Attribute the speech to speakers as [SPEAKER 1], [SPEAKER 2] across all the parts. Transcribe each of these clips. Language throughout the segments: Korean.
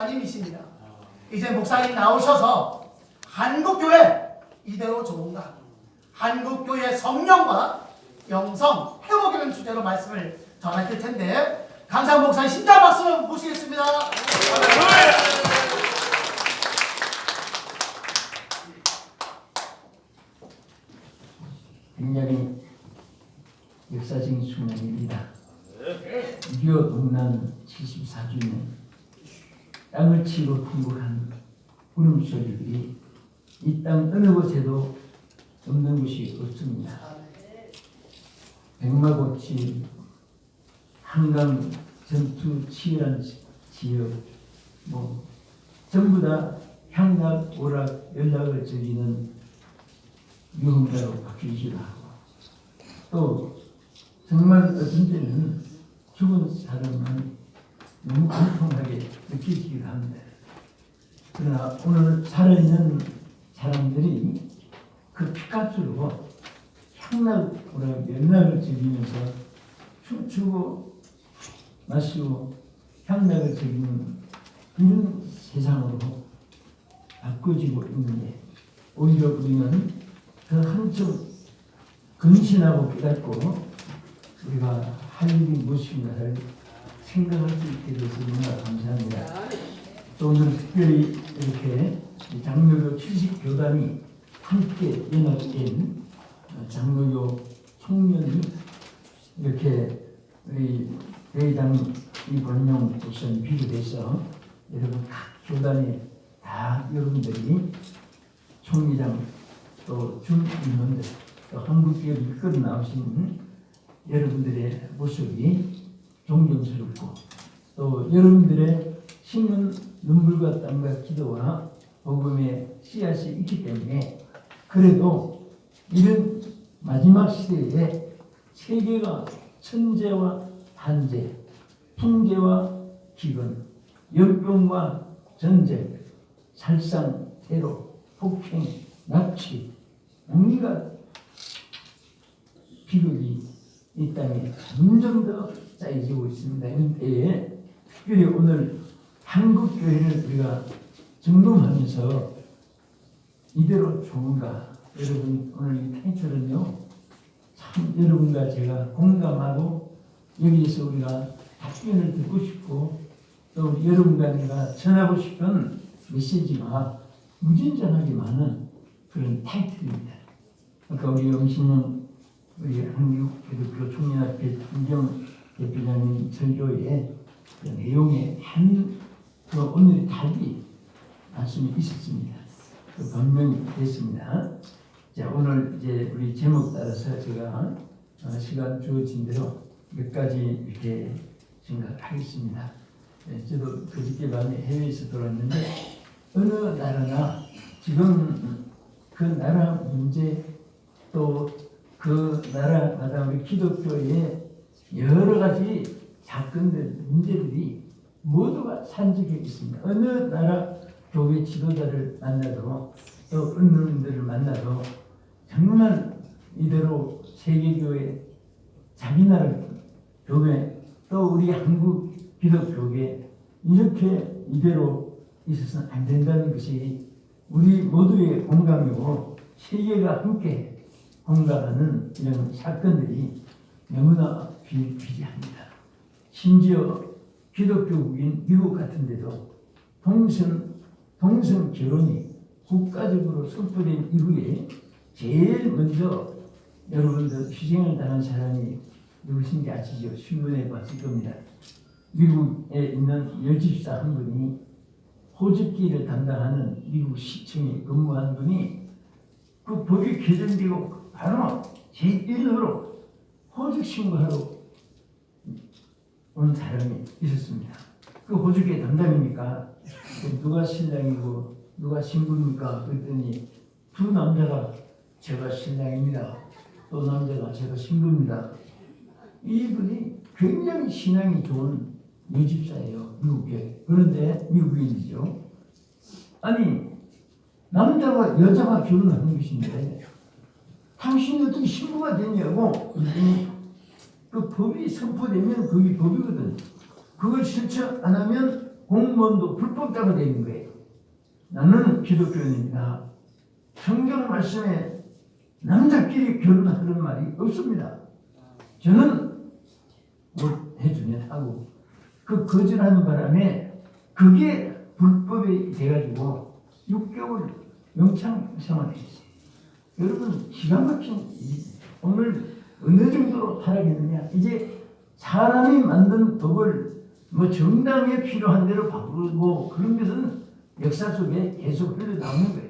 [SPEAKER 1] 목사님이십니다. 이제 목사님 나오셔서 한국교회 이대로 좋은가? 한국교회 성령과 영성 회복이라는 주제로 말씀을 전하실 텐데 강상 목사님 심장 박수로 모시겠습니다.
[SPEAKER 2] 굉장히 역사적인 순간입니다. 6.25 동란 74주년 땅을 치고 통곡한 울음소리들이 이 땅 어느 곳에도 없는 곳이 없습니다. 백마고치 한강 전투 치열한 지역 전부 다 향락 오락 연락을 즐기는 유흥가로 바뀌기도 하고 또 정말 어떤 때는 죽은 사람은 너무 공통하게 느껴지기도 합니다. 그러나 오늘 살아있는 사람들이 그 피값으로 향락오락 연락을 즐기면서 춤추고 마시고 향락을 즐기는 이런 세상으로 바꿔지고 있는데 오히려 우리는 그 한층 근신하고 깨닫고 우리가 할 일이 무엇인가를 생각할 수 있게 돼서 너무나 감사합니다. 또 오늘 특별히 이렇게 장로교 70교단이 함께 연합된 장로교 청년이 이렇게 우리 회장 이권용 목사님 비롯해서 여러분 각 교단에 다 여러분들이 총회장 또 준임원들 또 한국교회를 이끌어 나오신 여러분들의 모습이 존경스럽고 또 여러분들의 심은 눈물과 땀과 기도와 복음의 씨앗이 있기 때문에 그래도 이런 마지막 시대에 세계가 천재와 한재, 풍재와 기근, 역병과 전쟁, 살상, 테러, 폭행, 납치, 온갖 비극이 이 땅에 점점 더 쌓여지고 있습니다. 이런 때에 특별히 오늘 한국교회를 우리가 점검하면서 이대로 좋은가? 여러분 오늘 이 타이틀은요 참 여러분과 제가 공감하고 여기에서 우리가 답변을 듣고 싶고 또 여러분과 내가 전하고 싶은 메시지가 무진장하게 많은 그런 타이틀입니다. 그러니까 우리 엄신영 우리 한국기독교 총연합회 김정 대표장님 설교에 그 내용에 오늘의 답이 말씀이 있었습니다. 그 변명이 됐습니다. 자, 오늘 이제 우리 제목 따라서 제가 시간 주어진 대로 몇 가지 이렇게 생각하겠습니다. 저도 그저께 밤에 해외에서 돌았는데 어느 나라나 지금 그 나라 문제 또 그 나라마다 우리 기독교의 여러 가지 사건들, 문제들이 모두가 산적해 있습니다. 어느 나라 교회 지도자를 만나도 또 어느 분들을 만나도 정말 이대로 세계교회, 자기 나라 교회, 또 우리 한국 기독교회 이렇게 이대로 있어서는 안 된다는 것이 우리 모두의 공감이고 세계가 함께 공감하는 이런 사건들이 너무나 비일비재합니다. 심지어 기독교국인 미국 같은 데도 동성 결혼이 국가적으로 선포된 이후에 제일 먼저 여러분들 희생을 당한 사람이 누구신지 아시죠? 신문에 봤을 겁니다. 미국에 있는 여집사 한 분이 호적기를 담당하는 미국 시청에 근무한 분이 그 법이 개정되고 바로 제1호로 호적 신고하러 온 사람이 있었습니다. 그 호적의 담당이니까 누가 신랑이고 누가 신부입니까? 그랬더니 두 남자가 제가 신랑입니다. 또 남자가 제가 신부입니다. 이분이 굉장히 신앙이 좋은 여집사예요. 미국에. 그런데 미국인이죠. 아니 남자와 여자가 결혼하는 것인데 당신이 어떻게 신부가 되냐고 그 법이 선포되면 그게 법이거든. 그걸 실천 안 하면 공무원도 불법자가 되는 거예요. 나는 기독교인입니다. 성경 말씀에 남자끼리 결혼하는 말이 없습니다. 저는 뭐 해주면 하고 그 거절하는 바람에 그게 불법이 돼가지고 6개월 영창 생활을 했어요. 여러분 기가 막힌 오늘 어느 정도로 타락했느냐. 이제 사람이 만든 법을 뭐 정당에 필요한 대로 바꾸고 그런 것은 역사 속에 계속 흘러나오는 거예요.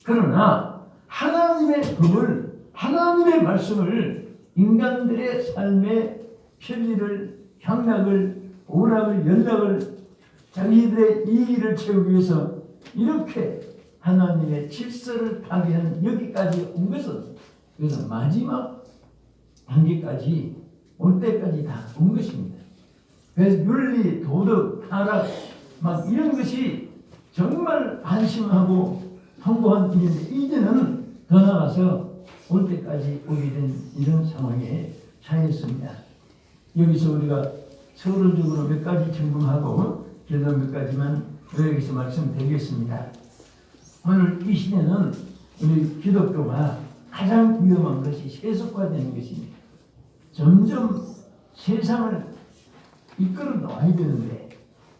[SPEAKER 2] 그러나 하나님의 법을 하나님의 말씀을 인간들의 삶의 편리를 향락을 오락을 연락을 자기들의 이익을 채우기 위해서 이렇게 하나님의 질서를 파괴하는 여기까지 온 것은 그래서 마지막 단계까지 올 때까지 다 온 것입니다. 그래서 윤리, 도덕, 타락 막 이런 것이 정말 한심하고 통보한 일인데 이제는 더 나아가서 올 때까지 오게 된 이런 상황에 처했습니다. 여기서 우리가 서론적으로 몇 가지 점검하고 결론 몇 가지만 여기서 말씀드리겠습니다. 오늘 이 시대는 우리 기독교가 가장 위험한 것이 세속화되는 것입니다. 점점 세상을 이끌어 놓아야 되는데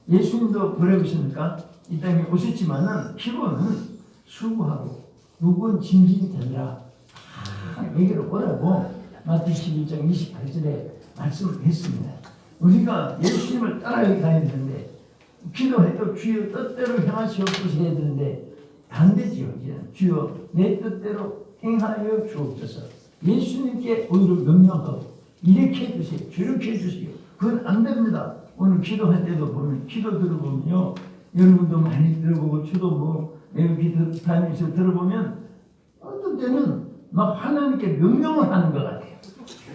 [SPEAKER 2] 예수님도 뭐라고 하십니까? 이 땅에 오셨지만은 피고는 수고하고 누군 짐진이 되느라 얘기를 오라고 마태 11장 28절에 말씀을 했습니다. 우리가 예수님을 따라가야 되는데 기도해도 주여 뜻대로 행하시옵소서 해야 되는데 반대지요. 주여 내 뜻대로 행하여 주옵소서. 예수님께 오히려 명령하고 이렇게 해주세요. 저렇게 해주세요. 그건 안 됩니다. 오늘 기도할 때도 보면 기도 들어보면요. 여러분도 많이 들어보고 저도 뭐 여기 다니면서 들어보면 어떤 때는 막 하나님께 명령을 하는 것 같아요.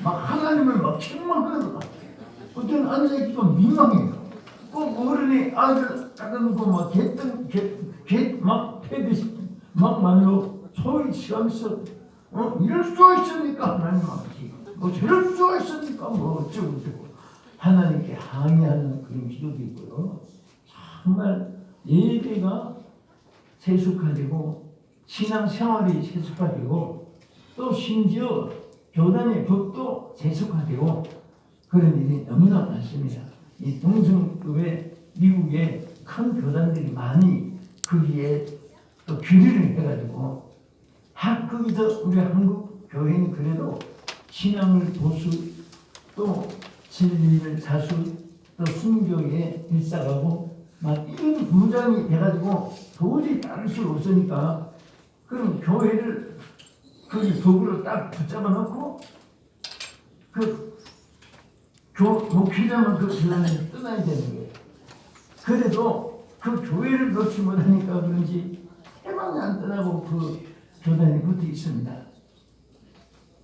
[SPEAKER 2] 막 하나님을 막 책망하는 것 같아요. 어떤 때는 앉아있기도 민망해요. 꼭 어른이 아들 갖다놓고 막 막 패듯이 막 말로 소리 치면서 이럴 수가 있습니까? 하나님 아버지. 뭐 저럴 수가 있습니까? 뭐 어쩌고 저쩌고 하나님께 항의하는 그런 기도도 있고요. 정말 예배가 세속화되고 신앙생활이 세속화되고 또 심지어 교단의 법도 세속화되고 그런 일이 너무나 많습니다. 이 동성급의 미국의 큰 교단들이 많이 거기에 또 규리를 해가지고 거기서 우리 한국 교회는 그래도 신앙을 보수 또 진리를 사수 또 순교에 일사가고 막 이런 무장이 돼가지고 도저히 따를 수 없으니까 그럼 교회를 거기 도구로 딱 붙잡아 놓고 그 목회자만 그 신앙에서 떠나야 되는 거예요. 그래도 그 교회를 놓지 못하니까 그런지 해방이 안 떠나고 그 교단이 붙어 있습니다.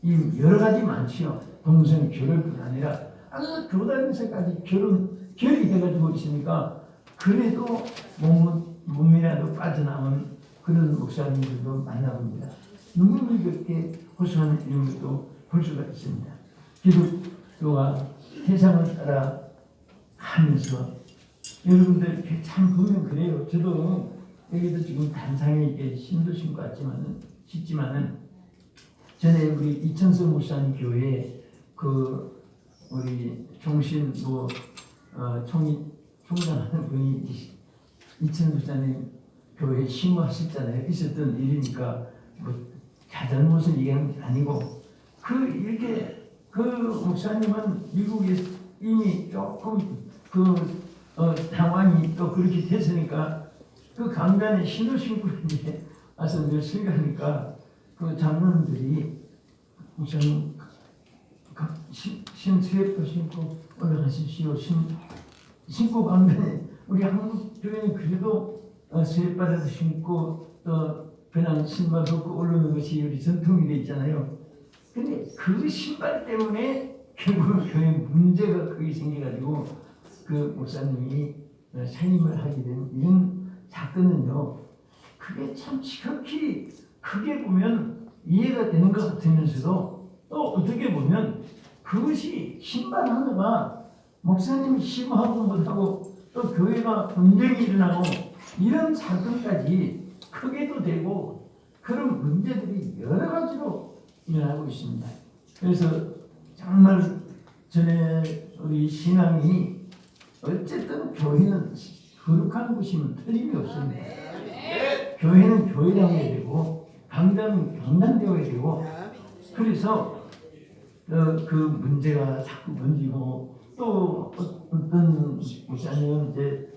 [SPEAKER 2] 이 여러 가지 많지요. 동성 결혼뿐 아니라 아주 교단에서까지 결이 돼가지고 있으니까 그래도 몸이라도 빠져나온 그런 목사님들도 만나봅니다. 눈물겹게 호소하는 이런 것도 볼 수가 있습니다. 기독교가 세상을 따라 하면서 여러분들 참 보면 그래요. 저도 여기도 지금 단상에 이게 심도 심고 싶지만은 전에 우리 이천석 목사님 교회 그 우리 종신 총장하는 분이 이천석 목사님 교회 심호하셨잖아요. 있었던 일이니까 뭐 자잘못을 얘기하는 게 아니고 이렇게 그 목사님은 미국에 이미 조금 상황이 또 그렇게 됐으니까 그 강단에 신을 신고 이제 와서 늘 설교하니까 그 장로님들이 우선 신수협도 신고 올라가십시오. 신고 강단에 우리 한국 교회는 그래도 수협바다도 신고 또 그냥 신발 벗고 올라오는 것이 우리 전통이 돼 있잖아요. 근데 그 신발 때문에 결국 교회 문제가 크게 생겨가지고 그 목사님이 사임을 하게 된 이런 사건은요. 그게 참 지극히 크게 보면 이해가 되는 것 같으면서도 또 어떻게 보면 그것이 신발 하나가 목사님이 심호하고 못하고 또 또 교회가 분쟁이 일어나고 이런 사건까지 크게도 되고 그런 문제들이 여러 가지로 일어나고 있습니다. 그래서 정말 전에 우리 신앙이 어쨌든 교회는 거룩한 곳이면 틀림이 없습니다. 교회는 교회다워야 되고 강단은 강단되어야 되고 그래서 그 문제가 자꾸 번지고 또 어떤 목사님은 이제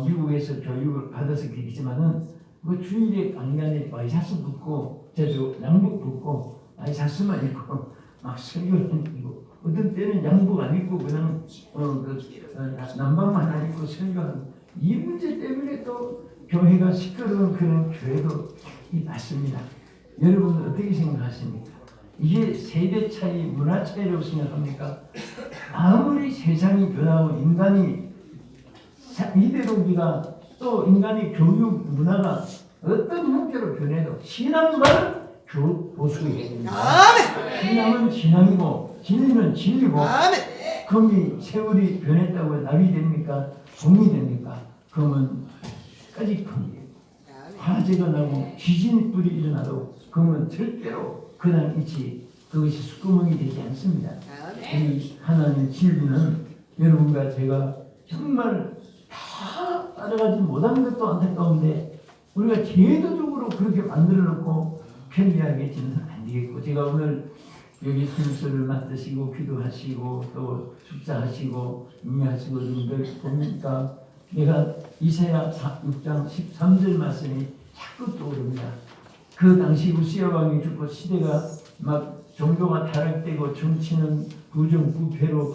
[SPEAKER 2] 미국에서 교육을 받아서 그렇지만은 그 주일에 강단에 와이셔츠 붙고 저도 양복 붙고 와이셔츠만 입고 막 설교를 하고 어떤 때는 양복 안 입고 그냥 남방만 안 입고 설교하고 이 문제 때문에 또 교회가 시끄러운 그런 교회도 있습니다. 여러분 어떻게 생각하십니까? 이게 세대 차이, 문화 차이라고 생각합니까? 아무리 세상이 변하고 인간이 이데올로기가 또 인간의 교육 문화가 어떤 형태로 변해도 신앙은 보수해야 됩니다. 신앙은 신앙이고 진리는 진리고 그럼 세월이 변했다고 나비 됩니까? 종이 됩니까? 그러면 까짓 겁니다. 화재가 나고 지진이 일어나도 그러면 절대로 그냥 있지 그것이 숨구멍이 되지 않습니다. 이 하나님의 진리는 여러분과 제가 정말 다 따라가지 못한 것도 안타까운데 우리가 제도적으로 그렇게 만들어 놓고 편리하게 지는 안 되겠고 제가 오늘 여기 순서를 맡으시고 기도하시고 또 축사하시고 인내하시고 늘 보니까 내가 이사야 6장 13절 말씀이 자꾸 떠오릅니다. 그 당시 우시야 왕이 죽고 시대가 막 종교가 타락되고 정치는 부정부패로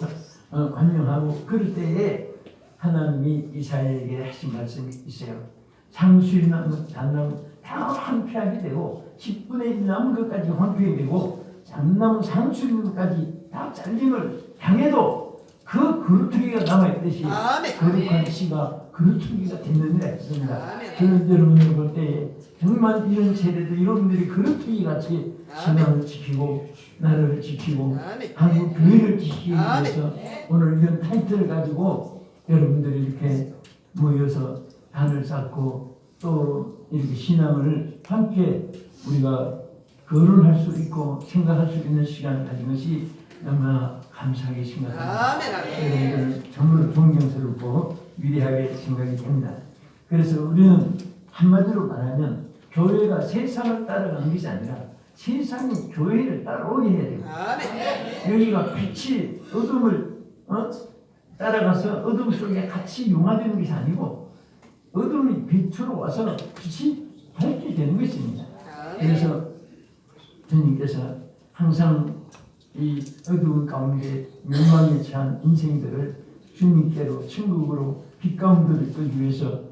[SPEAKER 2] 관영하고 그럴 때에 하나님이 이사야에게 하신 말씀이 있어요. 상수리나무 잣나무 다 황폐하게 되고 10분의 1 남은 것까지 황폐하게 되고 잣나무 상수리나무까지 다 잘림을 당해도 그 그루터기가 남아있듯이 거룩한 씨가 그루터기가 됐느니라 했습니다. 저는 여러분을 볼 때 정말 이런 세대도 여러분들이 그루터기 같이 신앙을 지키고 나라를 지키고 한국 교회를 지키기 위해서 오늘 이런 타이틀을 가지고 여러분들이 이렇게 모여서 단을 쌓고 또 이렇게 신앙을 함께 우리가 거론할 수 있고 생각할 수 있는 시간을 가진 것이 너무나 감사하게 생각합니다. 여러분들 정말 존경스럽고 위대하게 생각이 됩니다. 그래서 우리는 한마디로 말하면 교회가 세상을 따라가는 것이 아니라 세상이 교회를 따라오게 해야 돼요. 여기가 빛이 어둠을 따라가서 어둠 속에 같이 융화되는 것이 아니고 어둠이 빛으로 와서 빛이 밝게 되는 것입니다. 그래서 주님께서 항상 이 어두운 가운데 멸망에 처한 인생들을 주님께로 천국으로 빛 가운데로 이끌기 위해서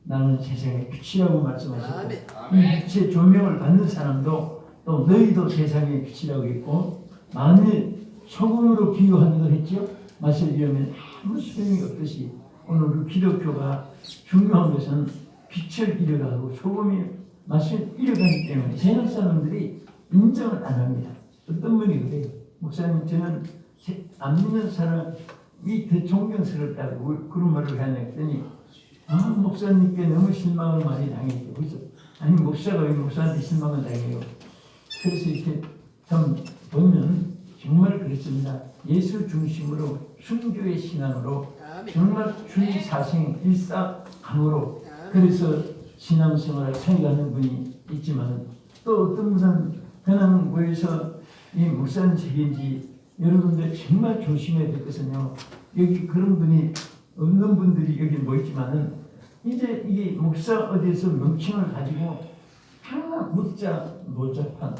[SPEAKER 2] 나는 세상의 빛이라고 말씀하셨고 이 빛의 조명을 받는 사람도 또 너희도 세상의 빛이라고 했고 만일 소금으로 비유하기도 했죠. 맛을 잃으면 아무 소용이 없듯이 오늘 우리 기독교가 중요한 것은 빛을 잃어가고 소금이 맛을 잃어가기 때문에 세상 사람들이 인정을 안 합니다. 어떤 분이 그래요. 목사님 저는 안 믿는 사람이 더 존경스럽다고 그런 말을 했더니 목사님께 너무 실망을 많이 당했죠. 그래서 아니 목사가 왜 목사한테 실망을 당해요. 그래서 이렇게 참 보면 정말 그렇습니다. 예수 중심으로 순교의 신앙으로 정말 주의 사생 일사감으로 그래서 신앙생활을 살아가는 분이 있지만 또 어떤 분은 그냥 모여서 이 목사님 책인지 여러분들 정말 조심해야 될 것은요. 여기 그런 분이 없는 분들이 여기 모이지만은 이제 이게 목사 어디에서 명칭을 가지고 항상 묻자 모자판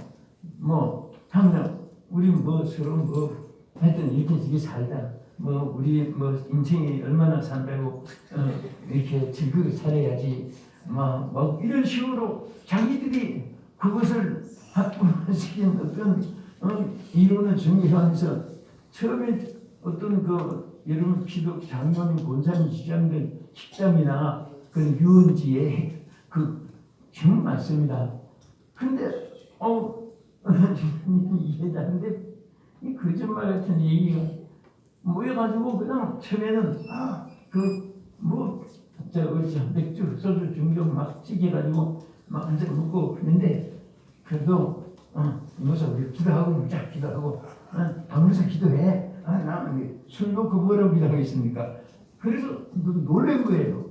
[SPEAKER 2] 항상 우리 서로 하여튼 이렇게 살다 우리 인생이 얼마나 산다고 이렇게 즐겁게 살아야지 이런 식으로 자기들이 그것을 확보시킨 어떤 이론을 정리하면서 처음에 어떤 여러분 기독 장로님, 권사님, 지장들 식당이나 그런 유원지에 정말 많습니다. 그런데 이해자인데 이 거짓말 같은 얘기가 모여가지고 그냥 처음에는 맥주, 소주, 중종 막 찌개가지고 막 한 잔 먹고 그런데 그래도 이모사 우리 기도하고 묵자 기도하고 방문사 기도해. 나술 먹고 뭐라고 기도하겠습니까? 그래서 놀란 거예요.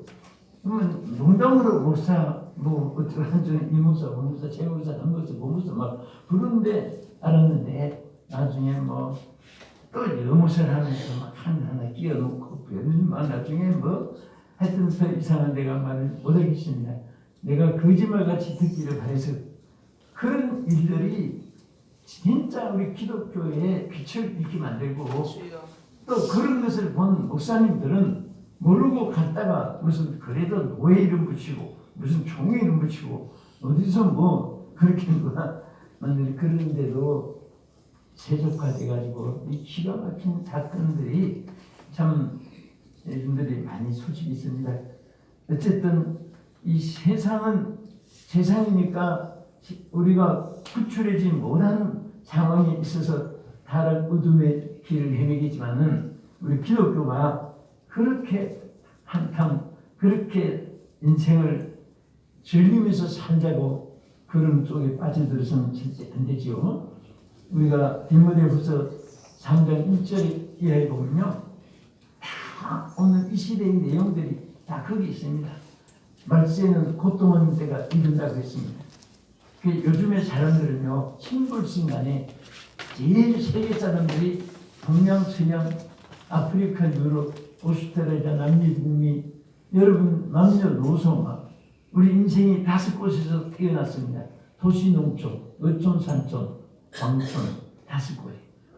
[SPEAKER 2] 그러면 농담으로 목사 뭐 어쩌고 한쪽에 이목사, 원목사, 최목사, 단목사, 모목사 막 부르는데 알았는데 나중에 뭐 또 여목사를 하면서 막 하나 끼워놓고 별말 나중에 뭐 하여튼 더 이상한 내가 말을 못하겠습니다. 내가 거짓말같이 듣기를 바래서 그런 일들이 진짜 우리 기독교에 빛을 잃게 만들고 또 그런 것을 본 목사님들은 모르고 갔다가 무슨 그래도 노예 이름 붙이고 무슨 종의 이름 붙이고 어디서 뭐 그렇게 누가 그런데도 세속화돼가지고 이 기가 막힌 사건들이 참 여러분들이 많이 소식이 있습니다. 어쨌든 이 세상이니까 우리가 구출해지 못한 상황이 있어서 다른 어둠의 길을 헤매겠지만은 우리 기독교가 그렇게 한탕 그렇게 인생을 즐기면서 살자고 그런 쪽에 빠져들어서는 절대 안 되지요. 우리가 디모데후서 3장 1절 이하에 보면요, 다 오늘 이 시대의 내용들이 다 거기 있습니다. 말세는 고통하는 때가 이른다고 했습니다. 요즘의 사람들은요, 신불신간에 제일 세계 사람들이 동양, 서양, 아프리카, 유럽, 오스트레일리아, 남미, 북미, 여러분 남녀노소 우리 인생이 5곳에서 태어났습니다. 도시, 농촌, 어촌, 산촌, 광촌 5곳.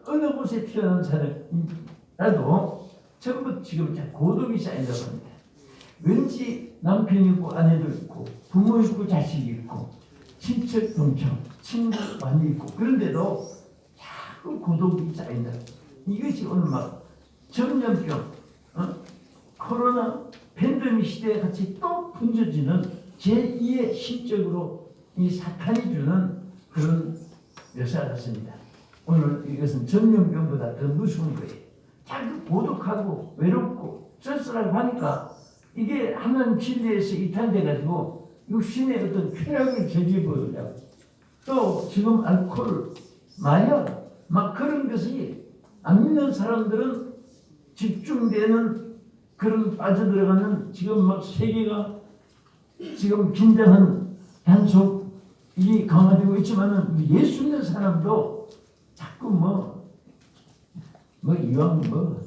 [SPEAKER 2] 어느 곳에 태어난 사람이라도 전부 지금 고독이 쌓인다고 합니다. 왠지 남편이 있고 아내도 있고 부모 있고 자식이 있고 친척, 동청, 친구 많이 있고 그런데도 자꾸 고독이 쌓인다. 이것이 오늘 막 전염병, 코로나 팬데믹 시대에 같이 또 번져지는 제2의 실적으로 이 사탄이 주는 그런 묘사 같습니다. 오늘 이것은 전염병보다 더 무서운 거예요. 자꾸 고독하고 외롭고 쓸쓸하고 하니까 이게 하나님 진리에서 이탈돼가지고 육신의 어떤 쾌락을 저지르려고 또 지금 알코올, 마약 막 그런 것이 안 믿는 사람들은 집중되는 그런 빠져들어가는 지금 막 세계가 지금 긴장한 단속이 강화되고 있지만은 예수 믿는 사람도 자꾸 이왕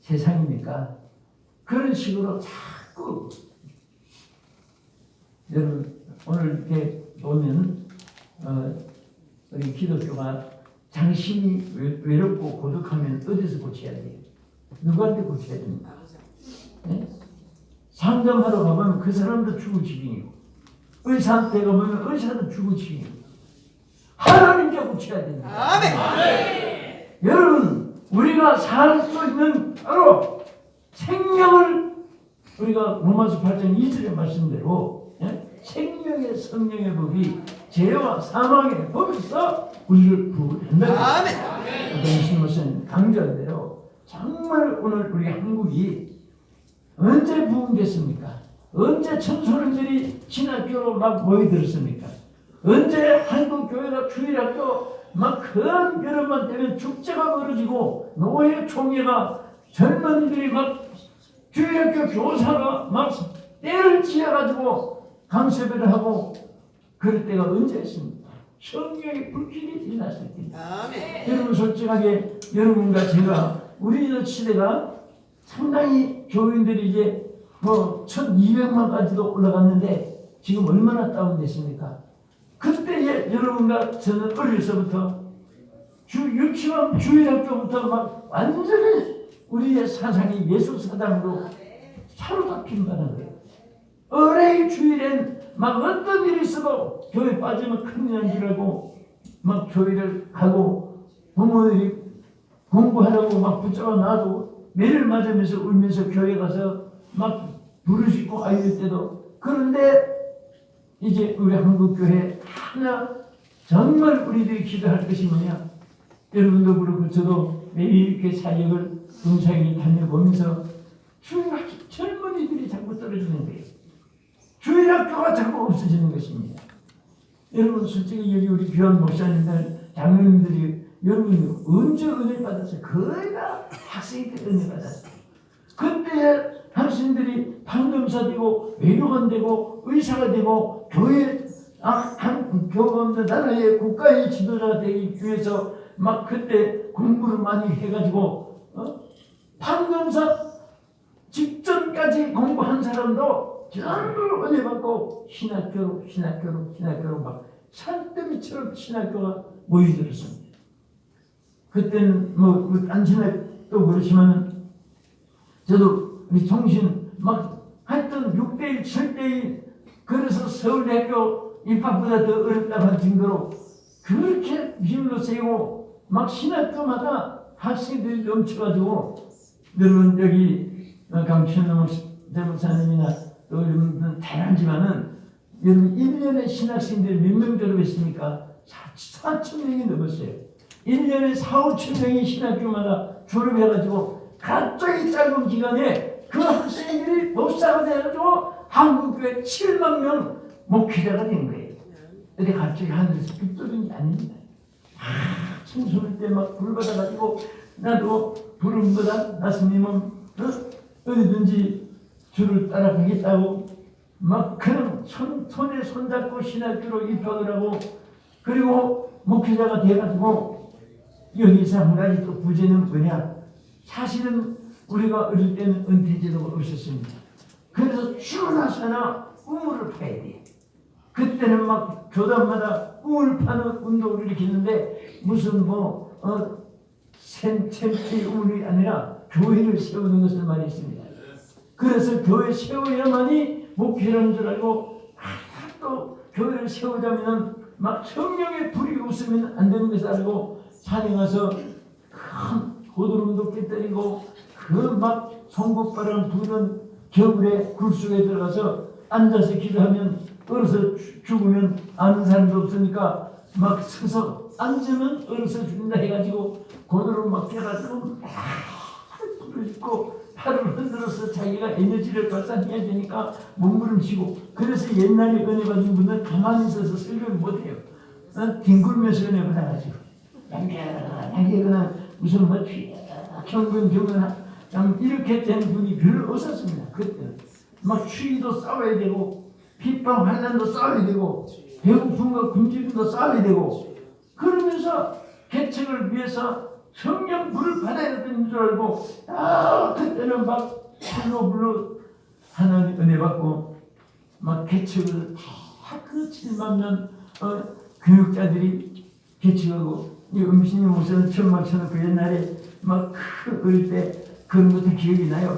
[SPEAKER 2] 세상이니까 그런 식으로 자꾸 여러분 오늘 이렇게 보면 우리 기독교가 당신이 외롭고 고독하면 어디서 고쳐야 돼요? 누구한테 고쳐야 됩니까? 네? 상담하러 가면 그 사람도 죽을 지경이고 의사한테 가면 의사도 죽을 지경이고 하나님께 고쳐야 됩니다. 아멘. 여러분 우리가 살 수 있는 바로 생명을 우리가 로마서 8장 2절의 말씀대로 생명의 성령의 법이 죄와 사망의 법에서 우리를 구원한다. 아멘. 동신무슨 강조한 대로 정말 오늘 우리 한국이 언제 부흥됐습니까? 언제 청소년들이 신학교로 막 모여들었습니까? 언제 한국 교회가 주일학교 막 큰 여름만 되면 축제가 벌어지고 노예 총회가 젊은이들이 막 주일학교 교사가 막 때를 지어가지고 강세배를 하고 그럴 때가 언제 있습니까? 성령의 불길이 일어났을 때입니다. 여러분 솔직하게 여러분과 제가 우리 시대가 상당히 교인들이 이제 1200만까지도 올라갔는데 지금 얼마나 다운됐습니까? 그때 여러분과 저는 어려서부터 유치원 주일학교부터 막 완전히 우리의 사상이 예수 사상으로 사로잡힌 바는 어레이 주일엔 막 어떤 일이 있어도 교회 빠지면 큰일 줄 알고 막 교회를 가고 부모들이 공부하라고 막 붙잡아 놔도 매를 맞으면서 울면서 교회 가서 막 부르짖고 아이들 때도 그런데 이제 우리 한국교회 하나 정말 우리들이 기도할 것이 뭐냐 여러분도 그렇고 저도 매일 이렇게 사역을 동창이 다녀보면서 젊은이들이 자꾸 떨어지는 거예요. 주일학교가 자꾸 없어지는 것입니다. 여러분 솔직히 여기 우리 귀한 목사님들, 장로님들이 여러분이 언제 은혜 받았어요? 거의 다 학생이 때 은혜 받았어요. 그때 학생들이 판검사 되고 외교관 되고 의사가 되고 교회 교범들 나라의 국가의 지도자가 되기 위해서 막 그때 공부를 많이 해가지고 판검사 직전까지 공부한 사람도 전부 은혜 받고 신학교로 막 산더미처럼 신학교가 모여들었습니다. 그때는 딴신학 또 그러시면은 저도 우리 정신 막 하여튼 6대1 7대1 그래서 서울대학교 입학보다 더 어렵다고 할 정도로 그렇게 힘으로 세고 막 신학교마다 학생들이 넘쳐가지고 여러분 여기 강춘호 대목사님이나 또 여러분들은 대단하지만은 여러분 1년에 신학생들이 몇 명 졸업했습니까? 4천 명이 넘었어요. 1년에 4, 5천 명이 신학교마다 졸업해가지고 갑자기 짧은 기간에 그 학생들이 목사가 돼가지고 한국교회 7만 명 목회자가 된 거예요. 근데 갑자기 하늘에서 빗 떨어진 게 아닙니다. 청소년 때 막 불 받아가지고 나도 부름보다 나스님은 어디든지 주를 따라가겠다고 막 그냥 손에 손잡고 신학교로 입학을 하고 그리고 목회자가 돼가지고 여기서 한 가지 또 부재는 뭐냐? 사실은 우리가 어릴 때는 은퇴제도가 없었습니다. 그래서 주나서나 우물을 파야 돼. 그때는 막 교단마다 우물 파는 운동을 일으켰는데 무슨 샘피 우물이 아니라 교회를 세우는 것을 말했습니다. 그래서 교회 세워야만이 목회라는 줄 알고 또 교회를 세우자면 막 성령의 불이 없으면 안 되는 것을 알고 산에 가서 큰 고드름도 깨뜨리고 그 막 송곳바람 부는 겨울에 굴속에 들어가서 앉아서 기도하면 얼어서 죽으면 아는 사람도 없으니까 막 서서 앉으면 얼어서 죽는다 해가지고 고드름 막 깨가지고 불을 잇고 팔을 흔들어서 자기가 에너지를 발산해야 되니까 몸부림치고 그래서 옛날에 은혜 받은 분은 가만히 있어서 설교를 못해요. 뒹굴면서 은혜 받아가지고 양계 그냥 무슨 경건 이렇게 된 분이 별로 없었습니다. 그때는 막 추위도 싸워야 되고 핍박 환난도 싸워야 되고 배고픔과 굶주림도 싸워야 되고 그러면서 개척을 위해서 성령 불을 받아야 되는 줄 알고 그때는 막 불로 하나님 은혜 받고 막 개척을 다그 7만 명 교육자들이 개척하고 이 음식님 목사는 천막 쳐놓고 옛날에 막 어릴 때 그런 것도 기억이 나요.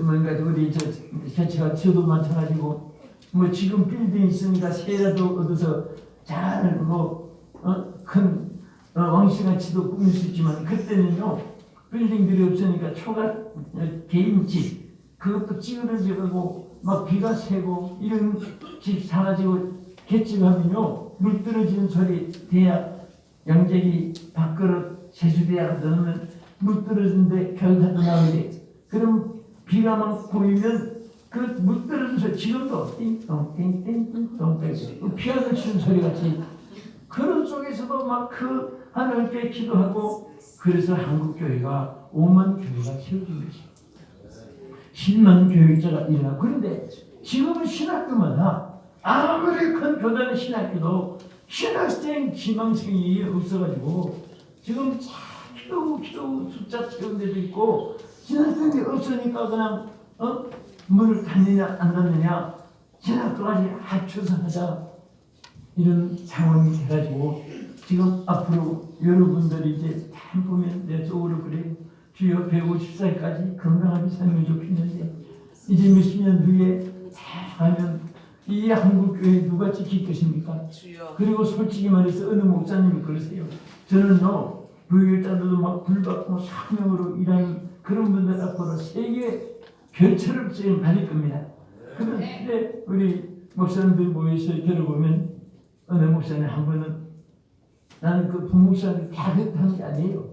[SPEAKER 2] 뭔가 우리 개척가 저도 마찬가지고 지금 빌딩 있으니까 새라도 얻어서 잘 큰 왕씨같이도 꾸밀 수 있지만 그때는요 빌딩들이 없으니까 초가 개인집 그것도 찌그러지고 막 비가 새고 이런 집 사가지고 개집하면요 물 떨어지는 소리 대야 양재기 밥그릇 세수대야 넣으면 물 떨어지는데 결과도 나오게 그럼 비가 막 고이면 그 물 떨어지는 소리 지금도 띵동 띵띵띵동 피아노 치는 소리 같이 그런 속에서도 막 그 하나님께 기도하고 그래서 한국교회가 5만 교회가 세워진 것입니다. 10만 교육자가 일어나 그런데 지금은 신학교마다 아무리 큰 교단의 신학교도 신학생 지망생이 없어가지고 지금 기도 숫자 채운 데도 있고 신학생이 없으니까 그냥 문을 닫느냐 안 닫느냐 신학교까지 합쳐서 하자 이런 상황이 돼가지고 지금 앞으로 여러분들이 이제 다 보면 내 속으로 그래 주여 150살까지 건강하게 살면 좋겠는데 이제 몇십 년 후에 다 가면 이 한국교회 누가 지킬 것입니까? 그리고 솔직히 말해서 어느 목사님이 그러세요. 저는요 부교육자들도 막 불받고 사명으로 일하는 그런 분들 앞으로 세계 별처럼 쓰임 받을 겁니다. 그런데 우리 목사님들 모여서 들어보면 어느 목사님 한 번은 나는 그 부목사님 다 그렇다는 게 아니에요.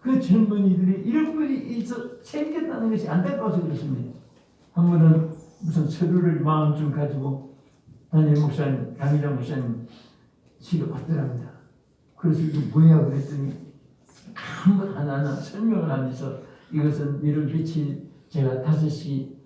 [SPEAKER 2] 그 젊은이들이 이런 분이 생겼다는 것이 안타까워서 그렇습니다. 한 번은 무슨 서류를 마음쯤 가지고 담임 목사님, 강의자 목사님 집에 왔더랍니다. 그래서 이게 뭐야 그랬더니 한번 하나하나 설명을 하면서 이것은 일요일 며칠 제가 5시